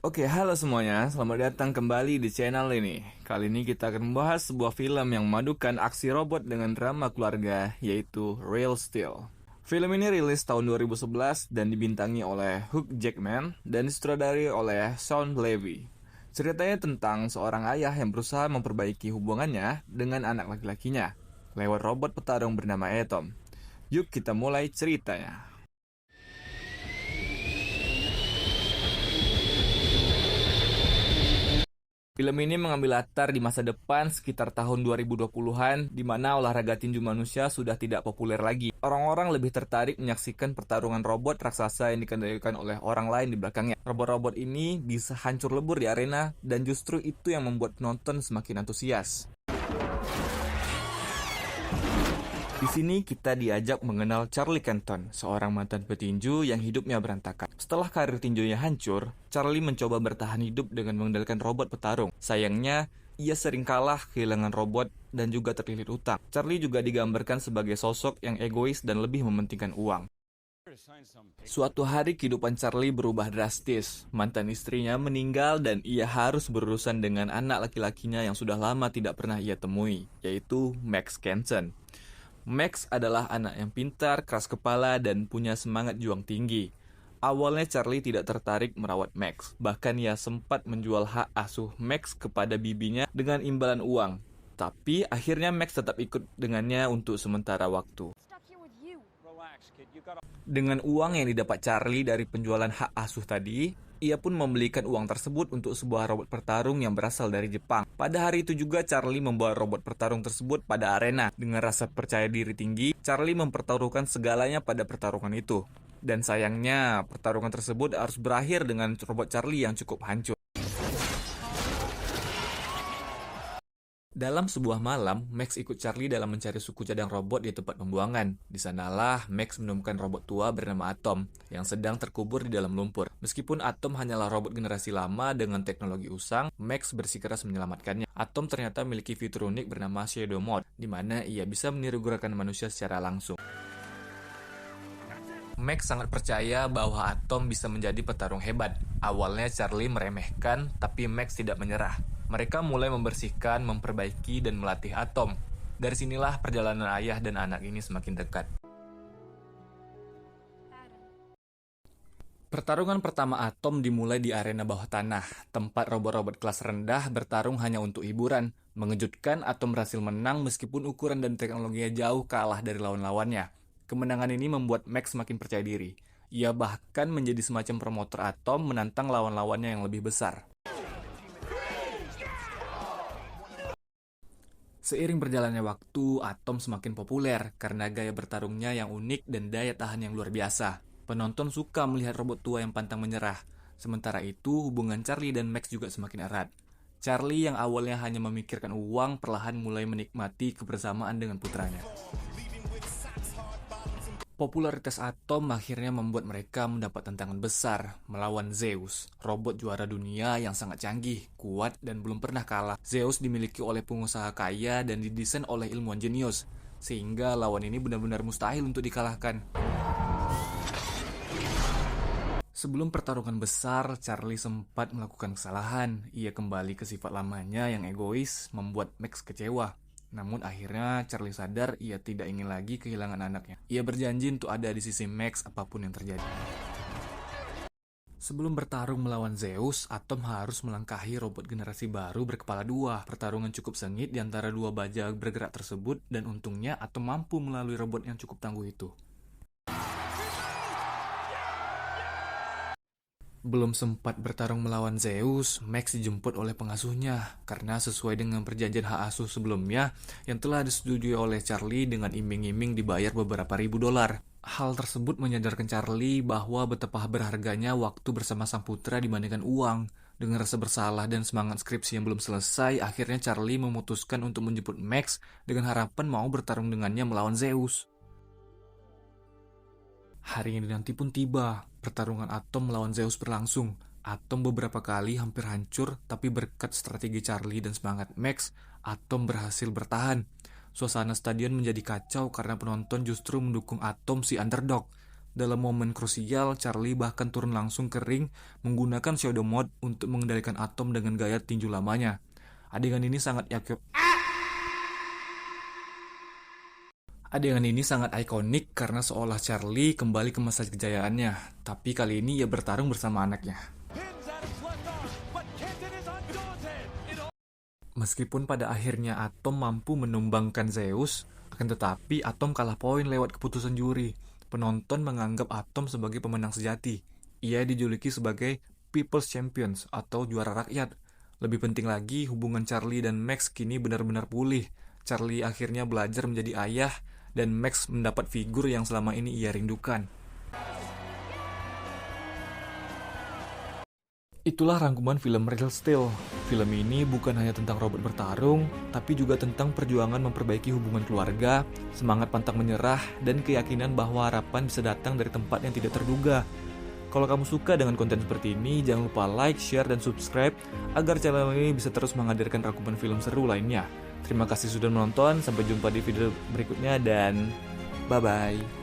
Oke, halo semuanya. Selamat datang kembali di channel ini. Kali ini kita akan membahas sebuah film yang memadukan aksi robot dengan drama keluarga, yaitu Real Steel. Film ini rilis tahun 2011 dan dibintangi oleh Hugh Jackman dan disutradari oleh Shawn Levy. Ceritanya tentang seorang ayah yang berusaha memperbaiki hubungannya dengan anak laki-lakinya lewat robot petarung bernama Atom. Yuk kita mulai ceritanya. Film ini mengambil latar di masa depan sekitar tahun 2020-an, di mana olahraga tinju manusia sudah tidak populer lagi. Orang-orang lebih tertarik menyaksikan pertarungan robot raksasa yang dikendalikan oleh orang lain di belakangnya. Robot-robot ini bisa hancur lebur di arena, dan justru itu yang membuat penonton semakin antusias. Di sini kita diajak mengenal Charlie Kenton, seorang mantan petinju yang hidupnya berantakan. Setelah karir tinjunya hancur, Charlie mencoba bertahan hidup dengan mengendalikan robot petarung. Sayangnya, ia sering kalah, kehilangan robot, dan juga terlilit utang. Charlie juga digambarkan sebagai sosok yang egois dan lebih mementingkan uang. Suatu hari kehidupan Charlie berubah drastis. Mantan istrinya meninggal dan ia harus berurusan dengan anak laki-lakinya yang sudah lama tidak pernah ia temui, yaitu Max Kenton. Max adalah anak yang pintar, keras kepala, dan punya semangat juang tinggi. Awalnya Charlie tidak tertarik merawat Max. Bahkan ia sempat menjual hak asuh Max kepada bibinya dengan imbalan uang. Tapi akhirnya Max tetap ikut dengannya untuk sementara waktu. Dengan uang yang didapat Charlie dari penjualan hak asuh tadi, ia pun membelikan uang tersebut untuk sebuah robot pertarung yang berasal dari Jepang. Pada hari itu juga Charlie membawa robot pertarung tersebut pada arena. Dengan rasa percaya diri tinggi, Charlie mempertaruhkan segalanya pada pertarungan itu. Dan sayangnya, pertarungan tersebut harus berakhir dengan robot Charlie yang cukup hancur. Dalam sebuah malam, Max ikut Charlie dalam mencari suku cadang robot di tempat pembuangan. Di sanalah Max menemukan robot tua bernama Atom yang sedang terkubur di dalam lumpur. Meskipun Atom hanyalah robot generasi lama dengan teknologi usang, Max bersikeras menyelamatkannya. Atom ternyata memiliki fitur unik bernama Shadow Mode, di mana ia bisa meniru gerakan manusia secara langsung. Max sangat percaya bahwa Atom bisa menjadi petarung hebat. Awalnya Charlie meremehkan, tapi Max tidak menyerah. Mereka mulai membersihkan, memperbaiki, dan melatih Atom. Dari sinilah perjalanan ayah dan anak ini semakin dekat. Pertarungan pertama Atom dimulai di arena bawah tanah. Tempat robot-robot kelas rendah bertarung hanya untuk hiburan. Mengejutkan, Atom berhasil menang meskipun ukuran dan teknologinya jauh kalah dari lawan-lawannya. Kemenangan ini membuat Max semakin percaya diri. Ia bahkan menjadi semacam promotor Atom menantang lawan-lawannya yang lebih besar. Seiring berjalannya waktu, Atom semakin populer karena gaya bertarungnya yang unik dan daya tahan yang luar biasa. Penonton suka melihat robot tua yang pantang menyerah. Sementara itu, hubungan Charlie dan Max juga semakin erat. Charlie yang awalnya hanya memikirkan uang, perlahan mulai menikmati kebersamaan dengan putranya. Popularitas Atom akhirnya membuat mereka mendapat tantangan besar melawan Zeus, robot juara dunia yang sangat canggih, kuat, dan belum pernah kalah. Zeus dimiliki oleh pengusaha kaya dan didesain oleh ilmuwan jenius, sehingga lawan ini benar-benar mustahil untuk dikalahkan. Sebelum pertarungan besar, Charlie sempat melakukan kesalahan. Ia kembali ke sifat lamanya yang egois, membuat Max kecewa. Namun akhirnya Charlie sadar ia tidak ingin lagi kehilangan anaknya. Ia berjanji untuk ada di sisi Max apapun yang terjadi. Sebelum bertarung melawan Zeus, Atom harus melangkahi robot generasi baru berkepala dua. Pertarungan cukup sengit di antara dua baja bergerak tersebut, dan untungnya Atom mampu melalui robot yang cukup tangguh itu. Belum sempat bertarung melawan Zeus, Max dijemput oleh pengasuhnya karena sesuai dengan perjanjian hak asuh sebelumnya yang telah disetujui oleh Charlie dengan iming-iming dibayar beberapa ribu dolar. Hal tersebut menyadarkan Charlie bahwa betapa berharganya waktu bersama sang putra dibandingkan uang. Dengan rasa bersalah dan semangat skripsi yang belum selesai, akhirnya Charlie memutuskan untuk menjemput Max dengan harapan mau bertarung dengannya melawan Zeus. Hari yang dinanti pun tiba. Pertarungan Atom melawan Zeus berlangsung. Atom beberapa kali hampir hancur, tapi berkat strategi Charlie dan semangat Max, Atom berhasil bertahan. Suasana stadion menjadi kacau karena penonton justru mendukung Atom si underdog. Dalam momen krusial, Charlie bahkan turun langsung ke ring menggunakan Shadow Mode untuk mengendalikan Atom dengan gaya tinju lamanya. Adegan ini sangat ikonik karena seolah Charlie kembali ke masa kejayaannya, tapi kali ini ia bertarung bersama anaknya. Meskipun pada akhirnya Atom mampu menumbangkan Zeus, akan tetapi Atom kalah poin lewat keputusan juri. Penonton menganggap Atom sebagai pemenang sejati. Ia dijuluki sebagai People's Champions atau juara rakyat. Lebih penting lagi, hubungan Charlie dan Max kini benar-benar pulih. Charlie akhirnya belajar menjadi ayah, dan Max mendapat figur yang selama ini ia rindukan. Itulah rangkuman film Real Steel. Film ini bukan hanya tentang robot bertarung, tapi juga tentang perjuangan memperbaiki hubungan keluarga, semangat pantang menyerah, dan keyakinan bahwa harapan bisa datang dari tempat yang tidak terduga. Kalau kamu suka dengan konten seperti ini, jangan lupa like, share, dan subscribe agar channel ini bisa terus menghadirkan rangkuman film seru lainnya. Terima kasih sudah menonton, sampai jumpa di video berikutnya, dan bye-bye.